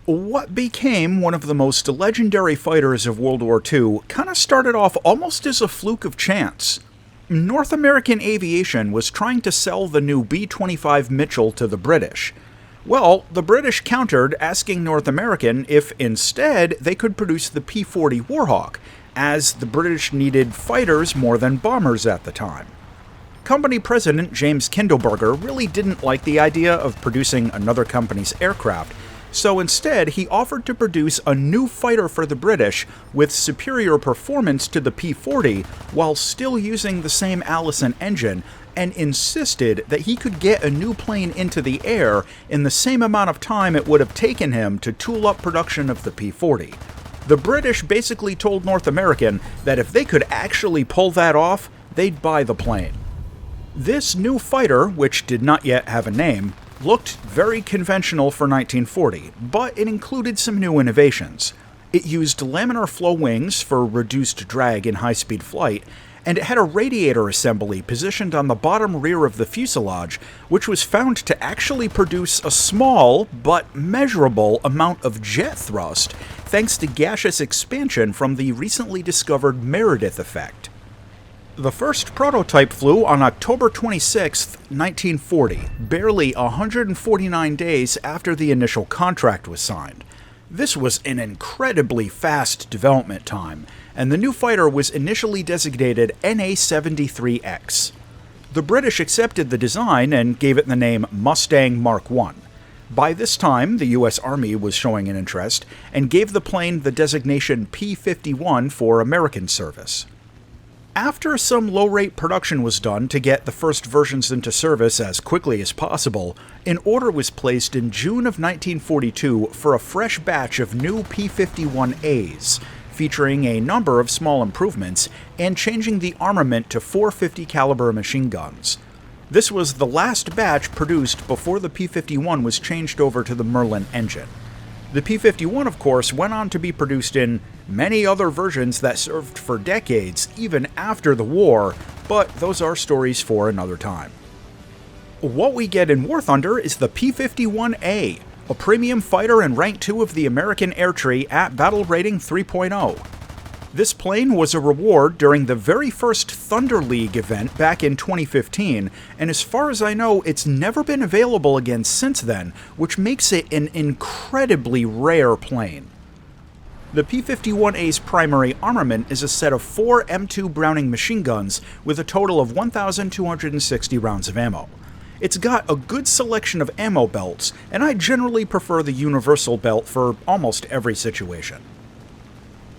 What became one of the most legendary fighters of World War II kind of started off almost as a fluke of chance. North American Aviation was trying to sell the new B-25 Mitchell to the British. Well, the British countered, asking North American if instead they could produce the P-40 Warhawk, as the British needed fighters more than bombers at the time. Company president James Kindleberger really didn't like the idea of producing another company's aircraft, so instead he offered to produce a new fighter for the British with superior performance to the P-40 while still using the same Allison engine, and insisted that he could get a new plane into the air in the same amount of time it would have taken him to tool up production of the P-40. The British basically told North American that if they could actually pull that off, they'd buy the plane. This new fighter, which did not yet have a name, looked very conventional for 1940, but it included some new innovations. It used laminar flow wings for reduced drag in high-speed flight, and it had a radiator assembly positioned on the bottom rear of the fuselage, which was found to actually produce a small, but measurable, amount of jet thrust, thanks to gaseous expansion from the recently discovered Meredith effect. The first prototype flew on October 26, 1940, barely 149 days after the initial contract was signed. This was an incredibly fast development time, and the new fighter was initially designated NA-73X. The British accepted the design and gave it the name Mustang Mark I. By this time, the US Army was showing an interest, and gave the plane the designation P-51 for American service. After some low-rate production was done to get the first versions into service as quickly as possible, an order was placed in June of 1942 for a fresh batch of new P-51As, featuring a number of small improvements and changing the armament to 450 caliber machine guns. This was the last batch produced before the P-51 was changed over to the Merlin engine. The P-51, of course, went on to be produced in many other versions that served for decades, even after the war, but those are stories for another time. What we get in War Thunder is the P-51A, a premium fighter in Rank 2 of the American Air Tree at Battle Rating 3.0. This plane was a reward during the very first Thunder League event back in 2015, and as far as I know, it's never been available again since then, which makes it an incredibly rare plane. The P-51A's primary armament is a set of 4 M2 Browning machine guns with a total of 1,260 rounds of ammo. It's got a good selection of ammo belts, and I generally prefer the universal belt for almost every situation.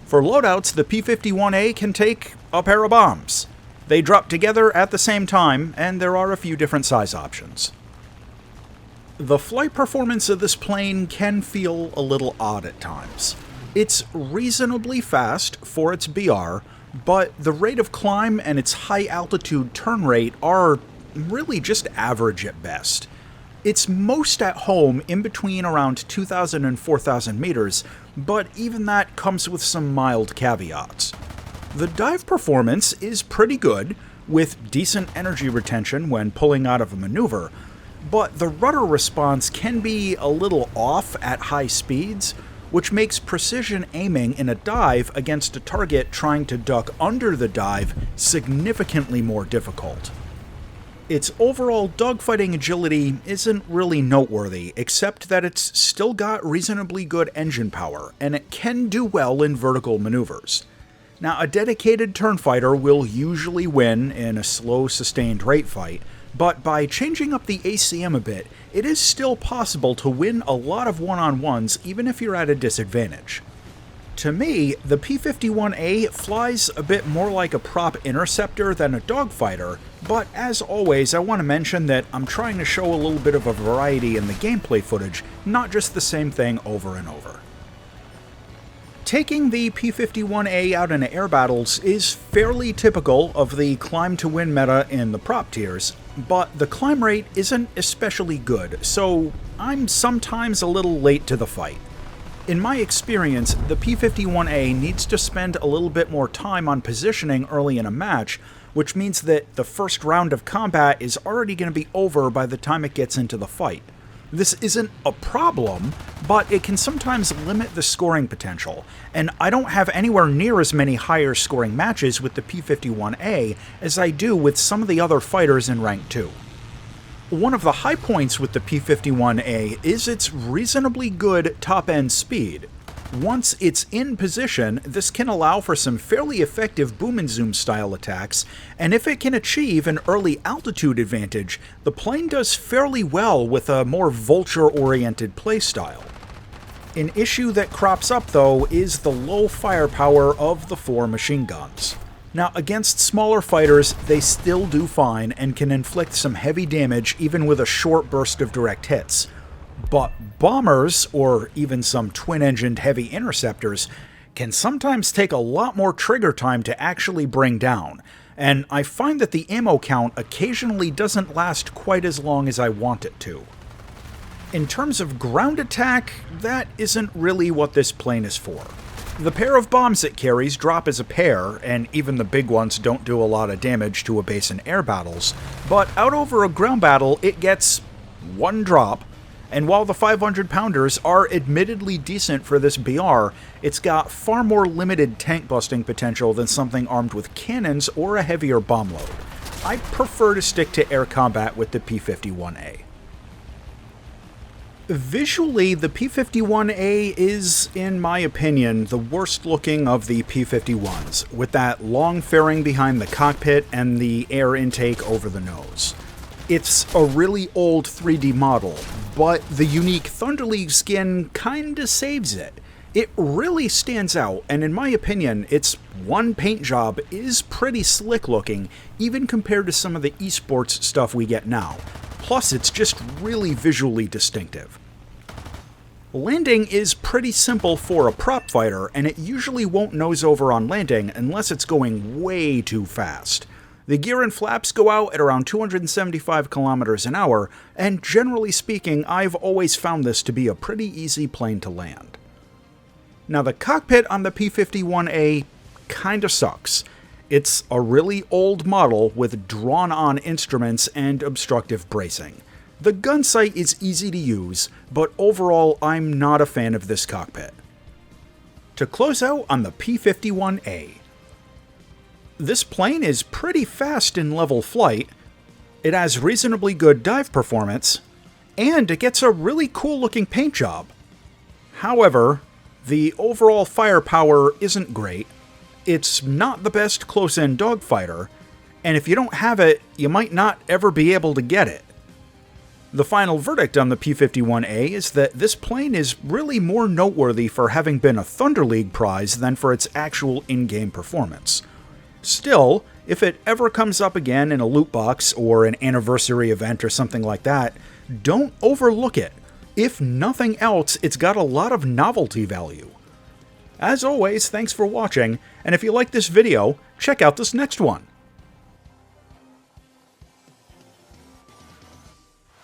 For loadouts, the P-51A can take a pair of bombs. They drop together at the same time, and there are a few different size options. The flight performance of this plane can feel a little odd at times. It's reasonably fast for its BR, but the rate of climb and its high altitude turn rate are really just average at best. It's most at home in between around 2,000 and 4,000 meters, but even that comes with some mild caveats. The dive performance is pretty good, with decent energy retention when pulling out of a maneuver, but the rudder response can be a little off at high speeds, which makes precision aiming in a dive against a target trying to duck under the dive significantly more difficult. Its overall dogfighting agility isn't really noteworthy, except that it's still got reasonably good engine power, and it can do well in vertical maneuvers. Now, a dedicated turn fighter will usually win in a slow, sustained rate fight, but by changing up the ACM a bit, it is still possible to win a lot of one-on-ones even if you're at a disadvantage. To me, the P-51A flies a bit more like a prop interceptor than a dogfighter, but as always, I want to mention that I'm trying to show a little bit of a variety in the gameplay footage, not just the same thing over and over. Taking the P-51A out in air battles is fairly typical of the climb-to-win meta in the prop tiers, but the climb rate isn't especially good, so I'm sometimes a little late to the fight. In my experience, the P-51A needs to spend a little bit more time on positioning early in a match, which means that the first round of combat is already going to be over by the time it gets into the fight. This isn't a problem, but it can sometimes limit the scoring potential, and I don't have anywhere near as many higher scoring matches with the P-51A as I do with some of the other fighters in Rank 2. One of the high points with the P-51A is its reasonably good top-end speed. Once it's in position, this can allow for some fairly effective boom and zoom style attacks, and if it can achieve an early altitude advantage, the plane does fairly well with a more vulture-oriented playstyle. An issue that crops up, though, is the low firepower of the 4 machine guns. Now, against smaller fighters, they still do fine and can inflict some heavy damage even with a short burst of direct hits. But bombers, or even some twin-engined heavy interceptors, can sometimes take a lot more trigger time to actually bring down, and I find that the ammo count occasionally doesn't last quite as long as I want it to. In terms of ground attack, that isn't really what this plane is for. The pair of bombs it carries drop as a pair, and even the big ones don't do a lot of damage to a base in air battles, but out over a ground battle it gets one drop. And while the 500-pounders are admittedly decent for this BR, it's got far more limited tank-busting potential than something armed with cannons or a heavier bomb load. I prefer to stick to air combat with the P-51A. Visually, the P-51A is, in my opinion, the worst looking of the P-51s, with that long fairing behind the cockpit and the air intake over the nose. It's a really old 3D model, but the unique thunderleague skin kinda saves it. It really stands out, and in my opinion, its one paint job is pretty slick looking, even compared to some of the esports stuff we get now. Plus, it's just really visually distinctive. Landing is pretty simple for a prop fighter, and it usually won't nose over on landing unless it's going way too fast. The gear and flaps go out at around 275 kilometers an hour, and generally speaking, I've always found this to be a pretty easy plane to land. Now, the cockpit on the P-51A kinda sucks. It's a really old model with drawn-on instruments and obstructive bracing. The gun sight is easy to use, but overall, I'm not a fan of this cockpit. To close out on the P-51A, this plane is pretty fast in level flight, it has reasonably good dive performance, and it gets a really cool looking paint job. However, the overall firepower isn't great, it's not the best close-in dogfighter, and if you don't have it, you might not ever be able to get it. The final verdict on the P-51A is that this plane is really more noteworthy for having been a thunderleague prize than for its actual in-game performance. Still, if it ever comes up again in a loot box or an anniversary event or something like that, don't overlook it. If nothing else, it's got a lot of novelty value. As always, thanks for watching, and if you like this video, check out this next one.